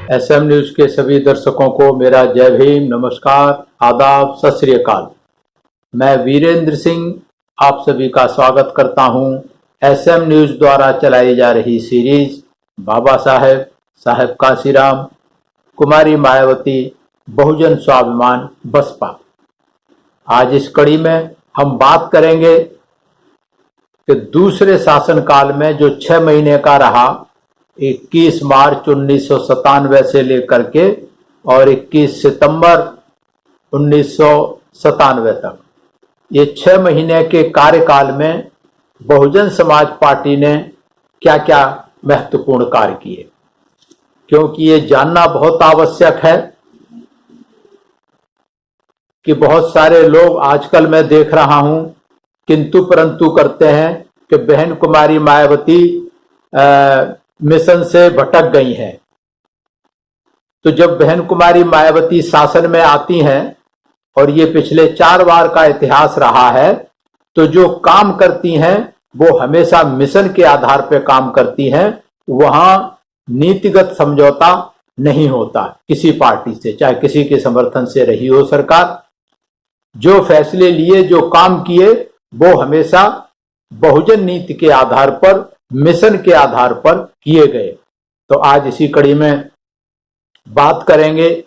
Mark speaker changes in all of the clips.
Speaker 1: SM news के सभी दर्शकों को मेरा जय भीम, नमस्कार, आदाब, सत श्री अकाल। मैं वीरेंद्र सिंह आप सभी का स्वागत करता हूं एसएम न्यूज द्वारा चलाई जा रही सीरीज बाबा साहेब कांशीराम, कुमारी मायावती, बहुजन स्वाभिमान बसपा। आज इस कड़ी में हम बात करेंगे कि दूसरे शासनकाल में जो 6 महीने का रहा, 21 मार्च 1997 से लेकर के और 21 सितंबर 1997 तक, ये 6 महीने के कार्यकाल में बहुजन समाज पार्टी ने क्या क्या महत्वपूर्ण कार्य किए, क्योंकि ये जानना बहुत आवश्यक है कि बहुत सारे लोग आजकल मैं देख रहा हूं किंतु परंतु करते हैं कि बहन कुमारी मायावती मिशन से भटक गई हैं। तो जब बहन कुमारी मायावती शासन में आती हैं, और ये पिछले 4 बार का इतिहास रहा है, तो जो काम करती हैं वो हमेशा मिशन के आधार पर काम करती हैं। वहां नीतिगत समझौता नहीं होता किसी पार्टी से, चाहे किसी के समर्थन से रही हो सरकार। जो फैसले लिए, जो काम किए, वो हमेशा बहुजन नीति के आधार पर, मिशन के आधार पर किए गए। तो आज इसी कड़ी में बात करेंगे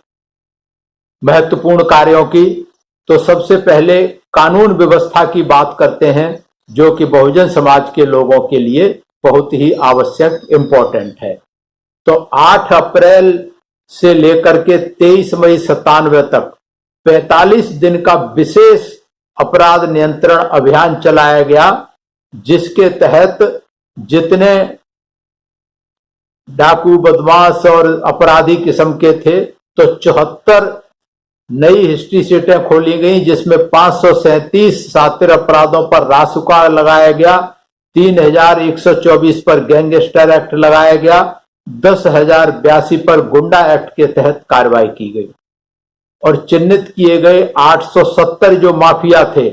Speaker 1: महत्वपूर्ण कार्यों की। तो सबसे पहले कानून व्यवस्था की बात करते हैं, जो कि बहुजन समाज के लोगों के लिए बहुत ही आवश्यक, इंपॉर्टेंट है। तो 8 अप्रैल से लेकर के 23 मई 97 तक 45 दिन का विशेष अपराध नियंत्रण अभियान चलाया गया, जिसके तहत जितने डाकू, बदमाश और अपराधी किस्म के थे, तो 74 नई हिस्ट्री सीटें खोली गई, जिसमें 537 सातिर अपराधों पर रासुका लगाया गया, 3124 पर गैंगस्टर एक्ट लगाया गया, 10,082 पर गुंडा एक्ट के तहत कार्रवाई की गई और चिन्हित किए गए 870 जो माफिया थे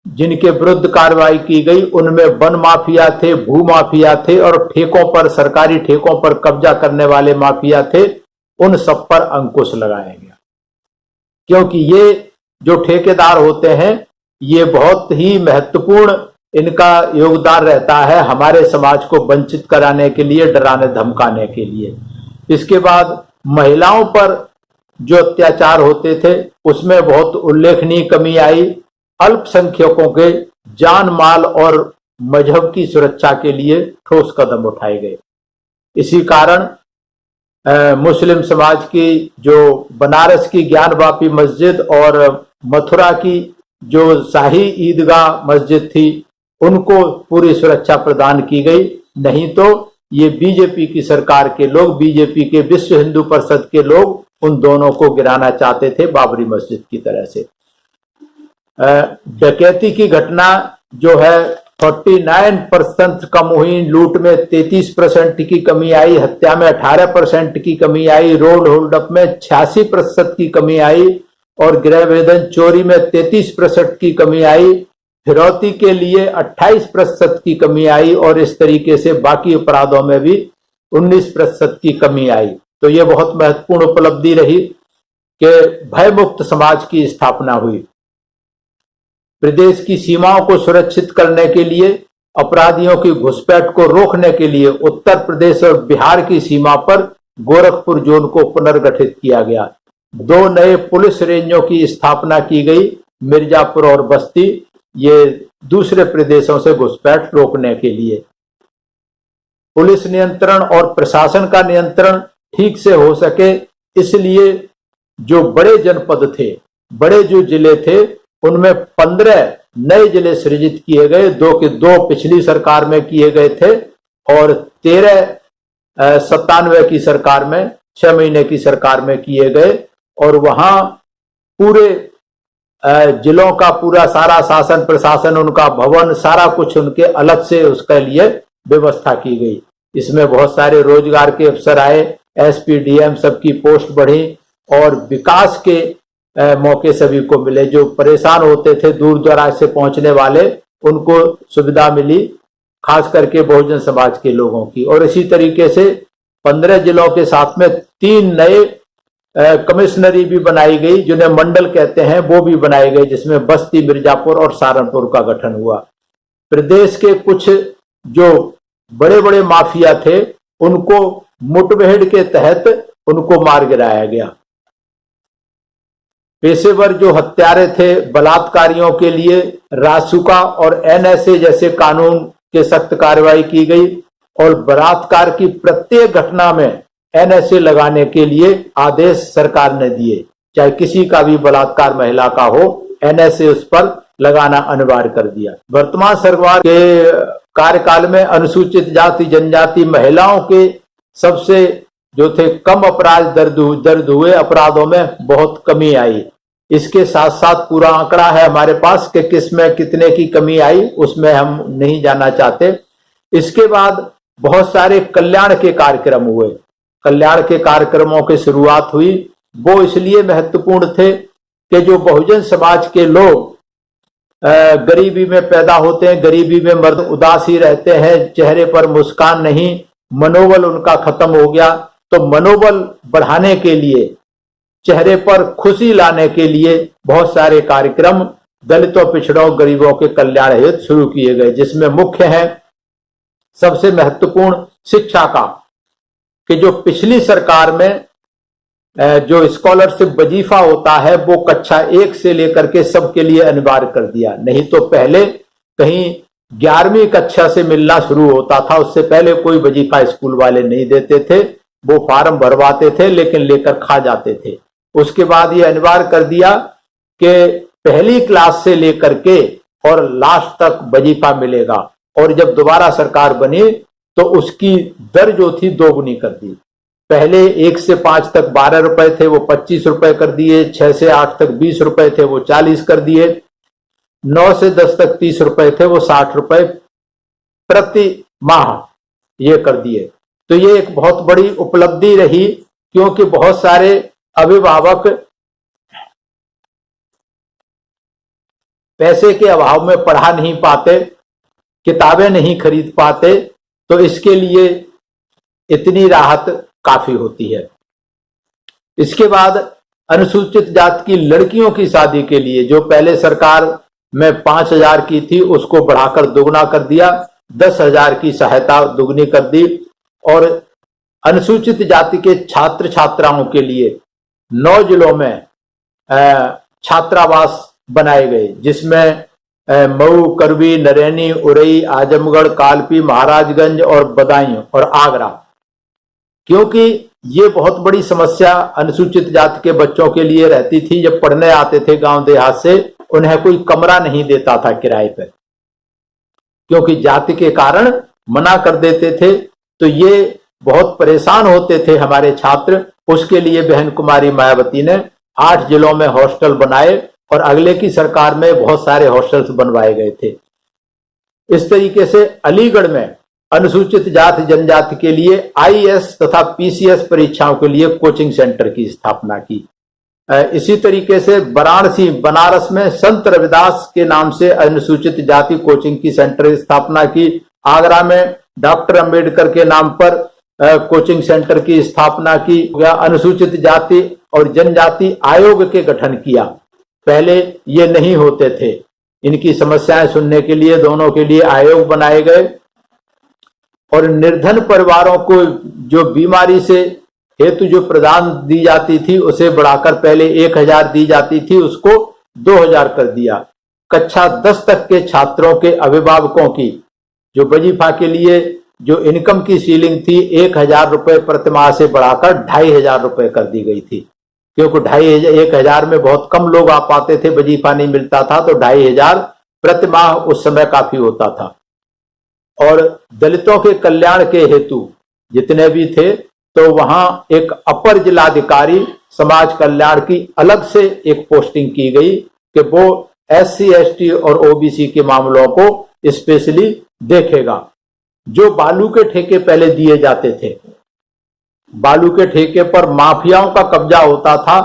Speaker 1: जिनके विरुद्ध कार्रवाई की गई। उनमें वन माफिया थे, भू माफिया थे और ठेकों पर, सरकारी ठेकों पर कब्जा करने वाले माफिया थे। उन सब पर अंकुश लगाया गया, क्योंकि ये जो ठेकेदार होते हैं, ये बहुत ही महत्वपूर्ण इनका योगदान रहता है हमारे समाज को वंचित कराने के लिए, डराने धमकाने के लिए। इसके बाद महिलाओं पर जो अत्याचार होते थे, उसमें बहुत उल्लेखनीय कमी आई। अल्पसंख्यकों के जान माल और मजहब की सुरक्षा के लिए ठोस कदम उठाए गए। इसी कारण मुस्लिम समाज की जो बनारस की ज्ञानवापी मस्जिद और मथुरा की जो शाही ईदगाह मस्जिद थी, उनको पूरी सुरक्षा प्रदान की गई। नहीं तो ये बीजेपी की सरकार के लोग, बीजेपी के विश्व हिंदू परिषद के लोग उन दोनों को गिराना चाहते थे, बाबरी मस्जिद की तरह से। डकैती की घटना जो है 49% कम हुई, लूट में 33% की कमी आई, हत्या में 18% की कमी आई, रोड होल्डअप में 86% की कमी आई और गृह भेदन चोरी में 33% की कमी आई, फिरौती के लिए 28% की कमी आई और इस तरीके से बाकी अपराधों में भी 19% की कमी आई। तो ये बहुत महत्वपूर्ण उपलब्धि रही कि भयमुक्त समाज की स्थापना हुई। प्रदेश की सीमाओं को सुरक्षित करने के लिए, अपराधियों की घुसपैठ को रोकने के लिए उत्तर प्रदेश और बिहार की सीमा पर गोरखपुर जोन को पुनर्गठित किया गया। 2 नए पुलिस रेंजों की स्थापना की गई, मिर्जापुर और बस्ती, ये दूसरे प्रदेशों से घुसपैठ रोकने के लिए। पुलिस नियंत्रण और प्रशासन का नियंत्रण ठीक से हो सके, इसलिए जो बड़े जनपद थे, बड़े जो जिले थे, उनमें 15 नए जिले सृजित किए गए। 2 के 2 पिछली सरकार में किए गए थे और 13 97 की सरकार में, 6 महीने की सरकार में किए गए। और वहां पूरे जिलों का पूरा सारा शासन प्रशासन, उनका भवन, सारा कुछ उनके अलग से उसके लिए व्यवस्था की गई। इसमें बहुत सारे रोजगार के अवसर आए, एसपी डीएम सबकी पोस्ट बढ़ी और विकास के मौके सभी को मिले। जो परेशान होते थे, दूर दराज से पहुंचने वाले, उनको सुविधा मिली, खास करके बहुजन समाज के लोगों की। और इसी तरीके से 15 जिलों के साथ में 3 नए कमिश्नरी भी बनाई गई, जिन्हें मंडल कहते हैं, वो भी बनाए गए, जिसमें बस्ती, मिर्जापुर और सहारनपुर का गठन हुआ। प्रदेश के कुछ जो बड़े बड़े माफिया थे उनको मुठभेड़ के तहत उनको मार गिराया गया। पेशेवर जो हत्यारे थे, बलात्कारियों के लिए रासुका और एनएसए जैसे कानून के सख्त कार्रवाई की गई और बलात्कार की प्रत्येक घटना में एनएसए लगाने के लिए आदेश सरकार ने दिए। चाहे किसी का भी बलात्कार महिला का हो, एनएसए उस पर लगाना अनिवार्य कर दिया। वर्तमान सरकार के कार्यकाल में अनुसूचित जाति जनजाति महिलाओं के सबसे जो थे कम अपराध दर्ज हुए अपराधों में बहुत कमी आई। इसके साथ साथ पूरा आंकड़ा है हमारे पास कि किसमें कितने की कमी आई, उसमें हम नहीं जाना चाहते। इसके बाद बहुत सारे कल्याण के कार्यक्रम हुए। कल्याण के कार्यक्रमों की शुरुआत हुई, वो इसलिए महत्वपूर्ण थे कि जो बहुजन समाज के लोग गरीबी में पैदा होते हैं, गरीबी में मर्द उदासी रहते हैं, चेहरे पर मुस्कान नहीं, मनोबल उनका खत्म हो गया। तो मनोबल बढ़ाने के लिए, चेहरे पर खुशी लाने के लिए बहुत सारे कार्यक्रम दलितों, पिछड़ों, गरीबों के कल्याण हेतु शुरू किए गए, जिसमें मुख्य है सबसे महत्वपूर्ण शिक्षा का, कि जो पिछली सरकार में जो स्कॉलरशिप वजीफा होता है वो कक्षा 1 से लेकर के सबके लिए अनिवार्य कर दिया। नहीं तो पहले कहीं 11वीं कक्षा से मिलना शुरू होता था, उससे पहले कोई वजीफा स्कूल वाले नहीं देते थे। वो फार्म भरवाते थे लेकिन लेकर खा जाते थे। उसके बाद ये अनिवार्य कर दिया कि पहली क्लास से लेकर के और लास्ट तक वजीफा मिलेगा। और जब दोबारा सरकार बनी तो उसकी दर जो थी दोगुनी कर दी। पहले 1 से 5 तक 12 रुपए थे, वो 25 रुपए कर दिए। 6 से 8 तक 20 रुपए थे, वो 40 कर दिए। 9 से 10 तक 30 रुपए थे, वो 60 रुपए प्रति माह ये कर दिए। तो ये एक बहुत बड़ी उपलब्धि रही, क्योंकि बहुत सारे अभिभावक पैसे के अभाव में पढ़ा नहीं पाते, किताबें नहीं खरीद पाते, तो इसके लिए इतनी राहत काफी होती है। इसके बाद अनुसूचित जाति की लड़कियों की शादी के लिए जो पहले सरकार में 5,000 की थी, उसको बढ़ाकर दुगना कर दिया, 10,000 की सहायता दुगनी कर दी। और अनुसूचित जाति के छात्र छात्राओं के लिए 9 जिलों में छात्रावास बनाए गए, जिसमें मऊ, करवी, नरैनी, उरई, आजमगढ़, कालपी, महाराजगंज और बदायूं और आगरा। क्योंकि ये बहुत बड़ी समस्या अनुसूचित जाति के बच्चों के लिए रहती थी। जब पढ़ने आते थे गांव देहात से, उन्हें कोई कमरा नहीं देता था किराए पर, क्योंकि जाति के कारण मना कर देते थे। तो ये बहुत परेशान होते थे हमारे छात्र। उसके लिए बहन कुमारी मायावती ने 8 जिलों में हॉस्टल बनाए और अगले की सरकार में बहुत सारे हॉस्टल्स बनवाए गए थे। इस तरीके से अलीगढ़ में अनुसूचित जाति जनजाति के लिए आईएएस तथा पीसीएस परीक्षाओं के लिए कोचिंग सेंटर की स्थापना की। इसी तरीके से वाराणसी, बनारस में संत रविदास के नाम से अनुसूचित जाति कोचिंग की सेंटर की स्थापना की। आगरा में डॉक्टर अंबेडकर के नाम पर कोचिंग सेंटर की स्थापना की। अनुसूचित जाति और जनजाति आयोग के गठन किया। पहले ये नहीं होते थे। इनकी समस्याएं सुनने के लिए दोनों के लिए आयोग बनाए गए। और निर्धन परिवारों को जो बीमारी से हेतु जो प्रदान दी जाती थी, उसे बढ़ाकर पहले 1,000 दी जाती थी, उसको 2,000 कर दिया। कक्षा 10 तक के छात्रों के अभिभावकों की जो वजीफा के लिए जो इनकम की सीलिंग थी 1,000 रुपए प्रतिमाह से बढ़ाकर 2,500 रुपए कर दी गई थी। क्योंकि 1,000 में बहुत कम लोग आ पाते थे, वजीफा नहीं मिलता था, तो 2,500 प्रतिमाह उस समय काफी होता था। और दलितों के कल्याण के हेतु जितने भी थे, तो वहां एक अपर जिलाधिकारी समाज कल्याण की अलग से एक पोस्टिंग की गई कि वो SC ST और OBC के मामलों को स्पेशली देखेगा। जो बालू के ठेके पहले दिए जाते थे, बालू के ठेके पर माफियाओं का कब्जा होता था,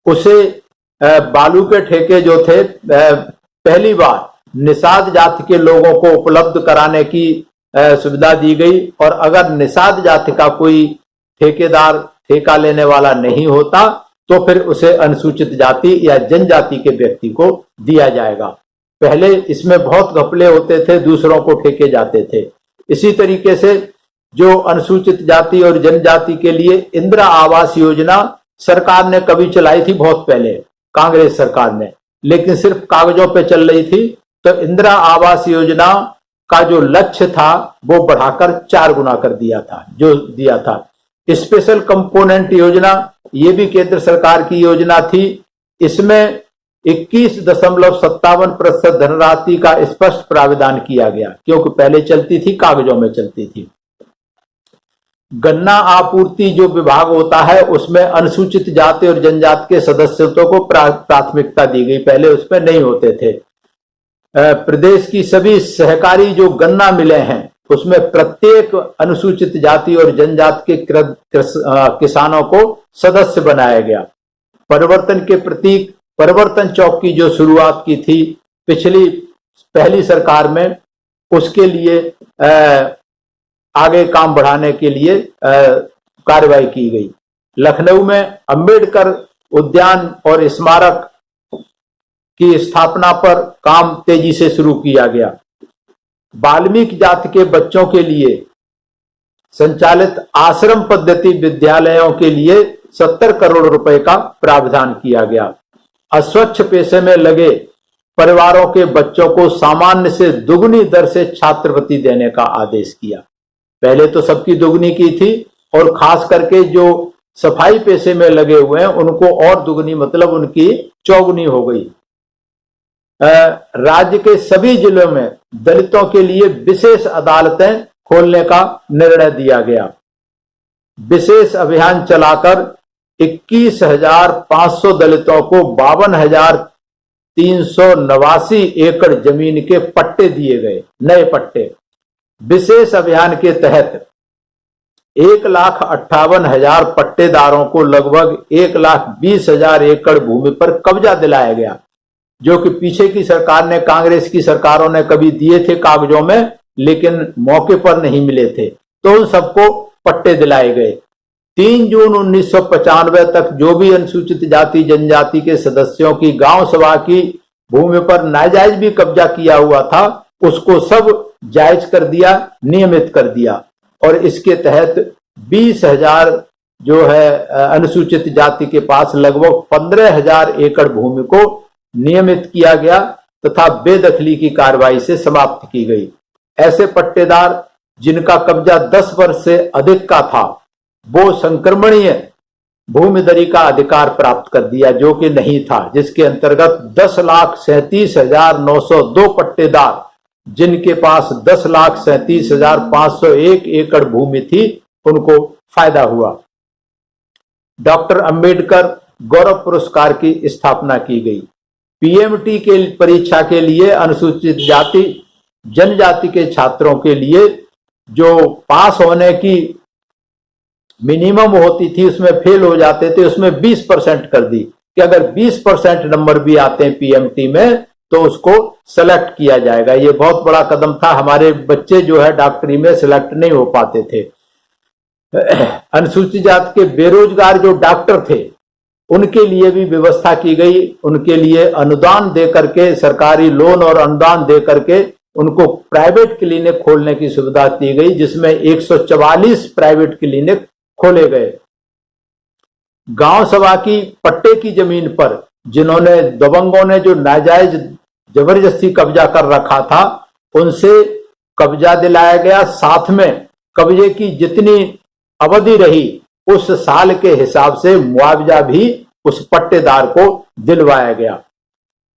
Speaker 1: उसे बालू के ठेके जो थे पहली बार निषाद जाति के लोगों को उपलब्ध कराने की सुविधा दी गई। और अगर निषाद जाति का कोई ठेकेदार ठेका लेने वाला नहीं होता तो फिर उसे अनुसूचित जाति या जनजाति के व्यक्ति को दिया जाएगा। पहले इसमें बहुत घपले होते थे, दूसरों को ठेके जाते थे। इसी तरीके से जो अनुसूचित जाति और जनजाति के लिए इंदिरा आवास योजना सरकार ने कभी चलाई थी, बहुत पहले कांग्रेस सरकार ने, लेकिन सिर्फ कागजों पे चल रही थी। तो इंदिरा आवास योजना का जो लक्ष्य था वो बढ़ाकर 4 गुना कर दिया था जो दिया था। स्पेशल कंपोनेंट योजना, ये भी केंद्र सरकार की योजना थी। इसमें 21.57% धनराशि का स्पष्ट प्रावधान किया गया, क्योंकि पहले चलती थी कागजों में चलती थी। गन्ना आपूर्ति जो विभाग होता है उसमें अनुसूचित जाति और जनजाति के सदस्यों को प्राथमिकता दी गई, पहले उसमें नहीं होते थे। प्रदेश की सभी सहकारी जो गन्ना मिलें हैं उसमें प्रत्येक अनुसूचित जाति और जनजाति के किसानों को सदस्य बनाया गया। परिवर्तन के प्रतीक परिवर्तन चौक की जो शुरुआत की थी पहली सरकार में, उसके लिए आगे काम बढ़ाने के लिए कार्रवाई की गई। लखनऊ में अंबेडकर उद्यान और स्मारक की स्थापना पर काम तेजी से शुरू किया गया। वाल्मीकि जाति के बच्चों के लिए संचालित आश्रम पद्धति विद्यालयों के लिए 70 करोड़ रुपए का प्रावधान किया गया। अस्वच्छ पेशे में लगे परिवारों के बच्चों को सामान्य से दुगनी दर से छात्रवृत्ति देने का आदेश किया। पहले तो सबकी दुगनी की थी और खास करके जो सफाई पेशे में लगे हुए हैं उनको और दुगनी, मतलब उनकी चौगुनी हो गई। राज्य के सभी जिलों में दलितों के लिए विशेष अदालतें खोलने का निर्णय दिया गया। विशेष अभियान चलाकर 21,500 दलितों को 52,389 एकड़ जमीन के पट्टे दिए गए, नए पट्टे। विशेष अभियान के तहत 1,58,000 पट्टेदारों को लगभग 1,20,000 एकड़ भूमि पर कब्जा दिलाया गया, जो कि पीछे की सरकार ने, कांग्रेस की सरकारों ने कभी दिए थे कागजों में लेकिन मौके पर नहीं मिले थे, तो उन सबको पट्टे दिलाए गए। 3 जून 1995 तक जो भी अनुसूचित जाति जनजाति के सदस्यों की गांव सभा की भूमि पर नाजायज भी कब्जा किया हुआ था उसको सब जायज कर दिया, नियमित कर दिया। और इसके तहत 20,000 जो है अनुसूचित जाति के पास लगभग 15,000 एकड़ भूमि को नियमित किया गया तथा बेदखली की कार्रवाई से समाप्त की गई। ऐसे पट्टेदार जिनका कब्जा 10 वर्ष से अधिक का था वो संक्रमणीय भूमिदरी का अधिकार प्राप्त कर दिया, जो कि नहीं था, जिसके अंतर्गत 10,37,902 पट्टेदार जिनके पास 10,37,501 एकड़ भूमि थी उनको फायदा हुआ। डॉक्टर अंबेडकर गौरव पुरस्कार की स्थापना की गई। पीएमटी के परीक्षा के लिए अनुसूचित जाति जनजाति के छात्रों के लिए जो पास होने की मिनिमम होती थी उसमें फेल हो जाते थे, उसमें 20% कर दी कि अगर 20% नंबर भी आते हैं पीएमटी में तो उसको सेलेक्ट किया जाएगा। ये बहुत बड़ा कदम था। हमारे बच्चे जो है डॉक्टरी में सिलेक्ट नहीं हो पाते थे। अनुसूचित जाति के बेरोजगार जो डॉक्टर थे उनके लिए भी व्यवस्था की गई। उनके लिए अनुदान दे करके, सरकारी लोन और अनुदान दे करके उनको प्राइवेट क्लिनिक खोलने की सुविधा दी गई, जिसमें 144 प्राइवेट क्लिनिक खोले गए। गांव सभा की पट्टे की जमीन पर जिन्होंने दबंगों ने जो नाजायज जबरदस्ती कब्जा कर रखा था उनसे कब्जा दिलाया गया। साथ में कब्जे की जितनी अवधि रही उस साल के हिसाब से मुआवजा भी उस पट्टेदार को दिलवाया गया।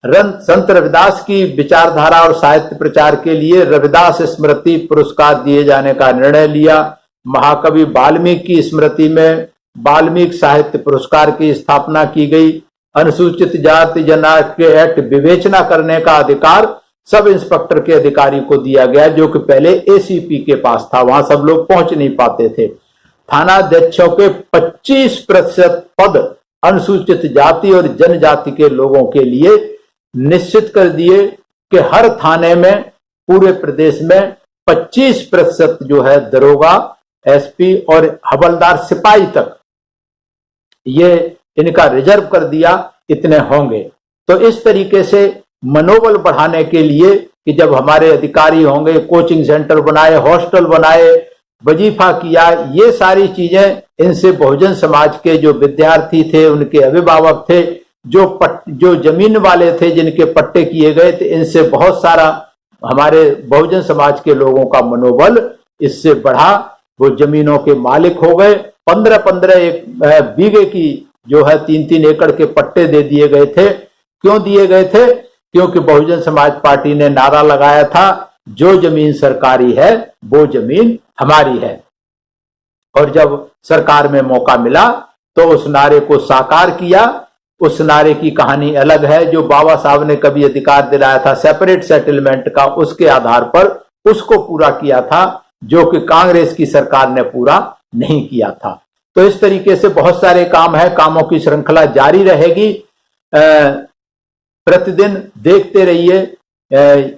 Speaker 1: संत रविदास की विचारधारा और साहित्य प्रचार के लिए रविदास स्मृति पुरस्कार दिए जाने का निर्णय लिया। महाकवि वाल्मीकि की स्मृति में वाल्मीकि साहित्य पुरस्कार की स्थापना की गई। अनुसूचित जाति जनजाति के एक्ट विवेचना करने का अधिकार सब इंस्पेक्टर के अधिकारी को दिया गया, जो कि पहले एसीपी के पास था, वहां सब लोग पहुंच नहीं पाते थे। थानाध्यक्षों के 25% पद अनुसूचित जाति और जनजाति के लोगों के लिए निश्चित कर दिए कि हर थाने में पूरे प्रदेश में 25% जो है दरोगा एसपी और हवलदार सिपाही तक ये इनका रिजर्व कर दिया, इतने होंगे। तो इस तरीके से मनोबल बढ़ाने के लिए कि जब हमारे अधिकारी होंगे, कोचिंग सेंटर बनाए, हॉस्टल बनाए, वजीफा किया, ये सारी चीजें इनसे बहुजन समाज के जो विद्यार्थी थे, उनके अभिभावक थे, जो जमीन वाले थे, जिनके पट्टे किए गए थे, इनसे बहुत सारा हमारे बहुजन समाज के लोगों का मनोबल इससे बढ़ा। वो जमीनों के मालिक हो गए। 15-15 बीघे की जो है 3-3 एकड़ के पट्टे दे दिए गए थे। क्यों दिए गए थे? क्योंकि बहुजन समाज पार्टी ने नारा लगाया था, जो जमीन सरकारी है वो जमीन हमारी है। और जब सरकार में मौका मिला तो उस नारे को साकार किया। उस नारे की कहानी अलग है, जो बाबा साहब ने कभी अधिकार दिलाया था सेपरेट सेटलमेंट का, उसके आधार पर उसको पूरा किया था, जो कि कांग्रेस की सरकार ने पूरा नहीं किया था। तो इस तरीके से बहुत सारे काम है, कामों की श्रृंखला जारी रहेगी। प्रतिदिन देखते रहिए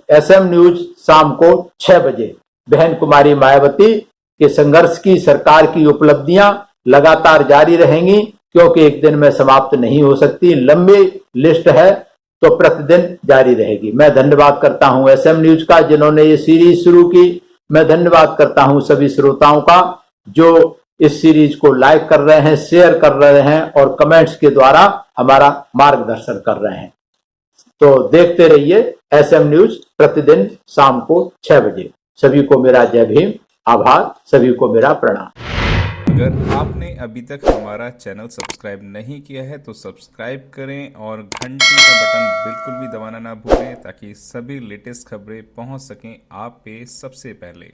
Speaker 1: एसएम न्यूज शाम को 6 बजे। बहन कुमारी मायावती के संघर्ष की, सरकार की उपलब्धियां लगातार जारी रहेंगी, क्योंकि एक दिन में समाप्त नहीं हो सकती, लंबी लिस्ट है, तो प्रतिदिन जारी रहेगी। मैं धन्यवाद करता हूं एसएम न्यूज का, जिन्होंने ये सीरीज शुरू की। मैं धन्यवाद करता हूं सभी श्रोताओं का जो इस सीरीज को लाइक कर रहे हैं, शेयर कर रहे हैं और कमेंट्स के द्वारा हमारा मार्गदर्शन कर रहे हैं। तो देखते रहिए एसएम न्यूज प्रतिदिन शाम को 6 बजे। सभी को मेरा जय भीम, आभार, सभी को मेरा प्रणाम।
Speaker 2: अगर आपने अभी तक हमारा चैनल सब्सक्राइब नहीं किया है तो सब्सक्राइब करें और घंटी का बटन बिल्कुल भी दबाना ना भूलें, ताकि सभी लेटेस्ट खबरें पहुंच सकें आप पे सबसे पहले।